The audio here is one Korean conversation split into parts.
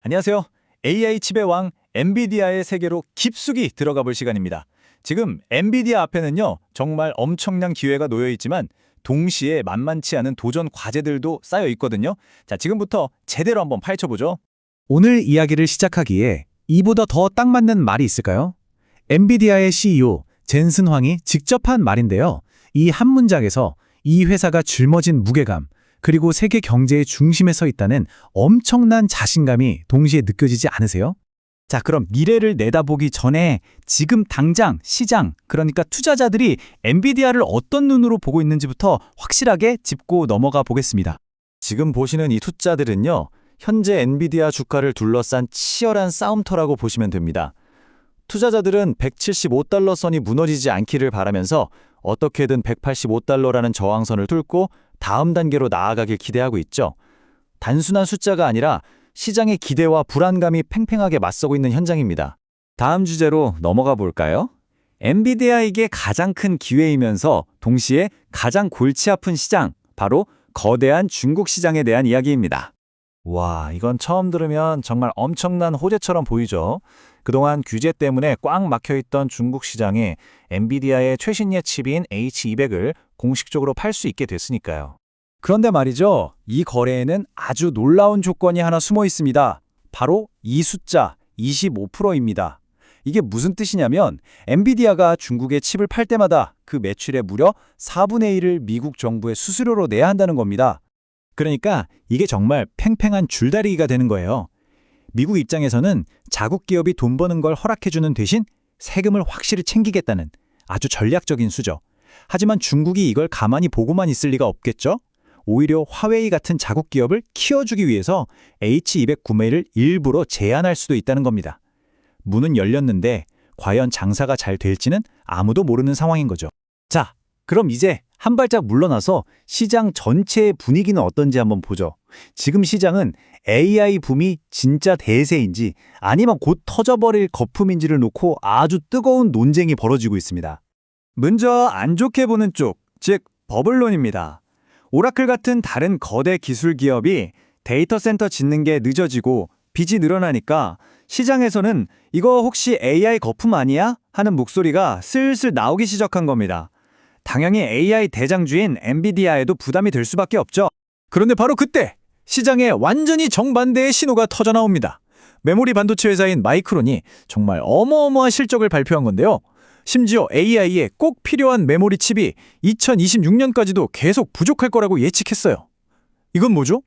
안녕하세요. AI 칩의 왕 엔비디아의 세계로 깊숙이 들어가 볼 시간입니다. 지금 엔비디아 앞에는요, 정말 엄청난 기회가 놓여 있지만 동시에 만만치 않은 도전 과제들도 쌓여 있거든요. 자, 지금부터 제대로 한번 파헤쳐보죠. 오늘 이야기를 시작하기에 이보다 더 딱 맞는 말이 있을까요? 엔비디아의 CEO 젠슨 황이 직접 한 말인데요. 이 한 문장에서 이 회사가 짊어진 무게감, 그리고 세계 경제의 중심에 서 있다는 엄청난 자신감이 동시에 느껴지지 않으세요? 자, 그럼 미래를 내다보기 전에 지금 당장 시장, 그러니까 투자자들이 엔비디아를 어떤 눈으로 보고 있는지부터 확실하게 짚고 넘어가 보겠습니다. 지금 보시는 이 숫자들은요, 현재 엔비디아 주가를 둘러싼 치열한 싸움터라고 보시면 됩니다. 투자자들은 175달러 선이 무너지지 않기를 바라면서 어떻게든 185달러라는 저항선을 뚫고 다음 단계로 나아가길 기대하고 있죠. 단순한 숫자가 아니라 시장의 기대와 불안감이 팽팽하게 맞서고 있는 현장입니다. 다음 주제로 넘어가 볼까요? 엔비디아에게 가장 큰 기회이면서 동시에 가장 골치 아픈 시장, 바로 거대한 중국 시장에 대한 이야기입니다. 와, 이건 처음 들으면 정말 엄청난 호재처럼 보이죠. 그동안 규제 때문에 꽉 막혀있던 중국 시장에 엔비디아의 최신의 칩인 H200을 공식적으로 팔 수 있게 됐으니까요. 그런데 말이죠. 이 거래에는 아주 놀라운 조건이 하나 숨어 있습니다. 바로 이 숫자 25%입니다. 이게 무슨 뜻이냐면 엔비디아가 중국에 칩을 팔 때마다 그 매출의 무려 4분의 1을 미국 정부에 수수료로 내야 한다는 겁니다. 그러니까 이게 정말 팽팽한 줄다리기가 되는 거예요. 미국 입장에서는 자국 기업이 돈 버는 걸 허락해주는 대신 세금을 확실히 챙기겠다는 아주 전략적인 수죠. 하지만 중국이 이걸 가만히 보고만 있을 리가 없겠죠? 오히려 화웨이 같은 자국 기업을 키워주기 위해서 H200 구매를 일부러 제한할 수도 있다는 겁니다. 문은 열렸는데 과연 장사가 잘 될지는 아무도 모르는 상황인 거죠. 자, 그럼 이제 한 발짝 물러나서 시장 전체의 분위기는 어떤지 한번 보죠. 지금 시장은 AI 붐이 진짜 대세인지 아니면 곧 터져버릴 거품인지를 놓고 아주 뜨거운 논쟁이 벌어지고 있습니다. 먼저 안 좋게 보는 쪽, 즉 버블론입니다. 오라클 같은 다른 거대 기술 기업이 데이터 센터 짓는 게 늦어지고 빚이 늘어나니까 시장에서는 이거 혹시 AI 거품 아니야? 하는 목소리가 슬슬 나오기 시작한 겁니다. 당연히 AI 대장주인 엔비디아에도 부담이 될 수밖에 없죠. 그런데 바로 그때 시장에 완전히 정반대의 신호가 터져 나옵니다. 메모리 반도체 회사인 마이크론이 정말 어마어마한 실적을 발표한 건데요. 심지어 AI에 꼭 필요한 메모리 칩이 2026년까지도 계속 부족할 거라고 예측했어요. 이건 뭐죠?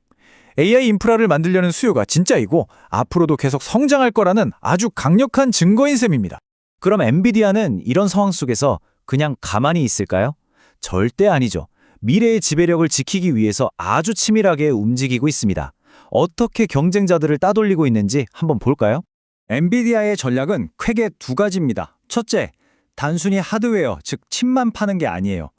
AI 인프라를 만들려는 수요가 진짜이고 앞으로도 계속 성장할 거라는 아주 강력한 증거인 셈입니다. 그럼 엔비디아는 이런 상황 속에서 그냥 가만히 있을까요? 절대 아니죠. 미래의 지배력을 지키기 위해서 아주 치밀하게 움직이고 있습니다. 어떻게 경쟁자들을 따돌리고 있는지 한번 볼까요? 엔비디아의 전략은 크게 두 가지입니다. 첫째, 단순히 하드웨어, 즉 칩만 파는 게 아니에요.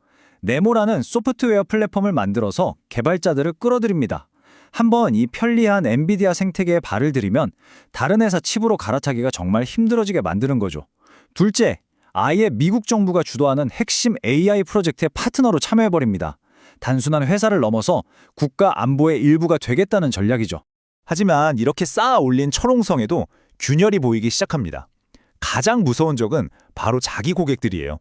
네모라는 소프트웨어 플랫폼을 만들어서 개발자들을 끌어들입니다. 한번 이 편리한 엔비디아 생태계에 발을 들이면 다른 회사 칩으로 갈아타기가 정말 힘들어지게 만드는 거죠. 둘째, 아예 미국 정부가 주도하는 핵심 AI 프로젝트의 파트너로 참여해버립니다. 단순한 회사를 넘어서 국가 안보의 일부가 되겠다는 전략이죠. 하지만 이렇게 쌓아 올린 철옹성에도 균열이 보이기 시작합니다. 가장 무서운 적은 바로 자기 고객들이에요.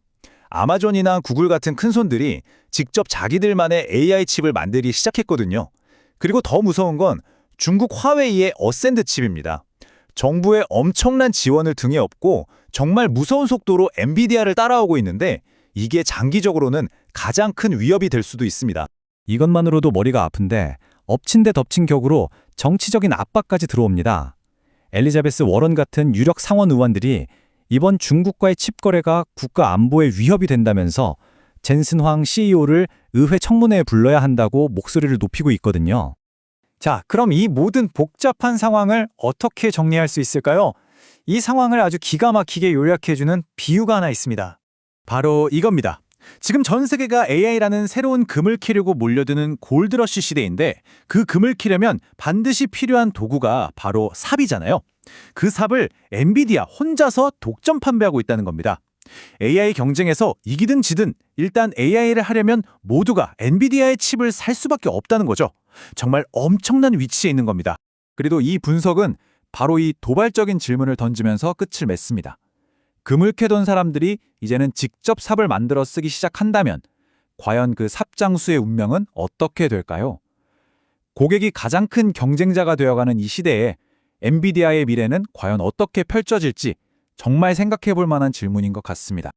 아마존이나 구글 같은 큰손들이 직접 자기들만의 AI 칩을 만들기 시작했거든요. 그리고 더 무서운 건 중국 화웨이의 어센드 칩입니다. 정부의 엄청난 지원을 등에 업고 정말 무서운 속도로 엔비디아를 따라오고 있는데 이게 장기적으로는 가장 큰 위협이 될 수도 있습니다. 이것만으로도 머리가 아픈데 엎친 데 덮친 격으로 정치적인 압박까지 들어옵니다. 엘리자베스 워런 같은 유력 상원 의원들이 이번 중국과의 칩 거래가 국가 안보에 위협이 된다면서 젠슨 황 CEO를 의회 청문회에 불러야 한다고 목소리를 높이고 있거든요. 자, 그럼 이 모든 복잡한 상황을 어떻게 정리할 수 있을까요? 이 상황을 아주 기가 막히게 요약해주는 비유가 하나 있습니다. 바로 이겁니다. 지금 전 세계가 AI라는 새로운 금을 캐려고 몰려드는 골드러쉬 시대인데 그 금을 캐려면 반드시 필요한 도구가 바로 삽이잖아요. 그 삽을 엔비디아 혼자서 독점 판매하고 있다는 겁니다. AI 경쟁에서 이기든 지든 일단 AI를 하려면 모두가 엔비디아의 칩을 살 수밖에 없다는 거죠. 정말 엄청난 위치에 있는 겁니다. 그래도 이 분석은 바로 이 도발적인 질문을 던지면서 끝을 맺습니다. 금을 캐던 사람들이 이제는 직접 삽을 만들어 쓰기 시작한다면 과연 그 삽장수의 운명은 어떻게 될까요? 고객이 가장 큰 경쟁자가 되어가는 이 시대에 엔비디아의 미래는 과연 어떻게 펼쳐질지 정말 생각해 볼 만한 질문인 것 같습니다.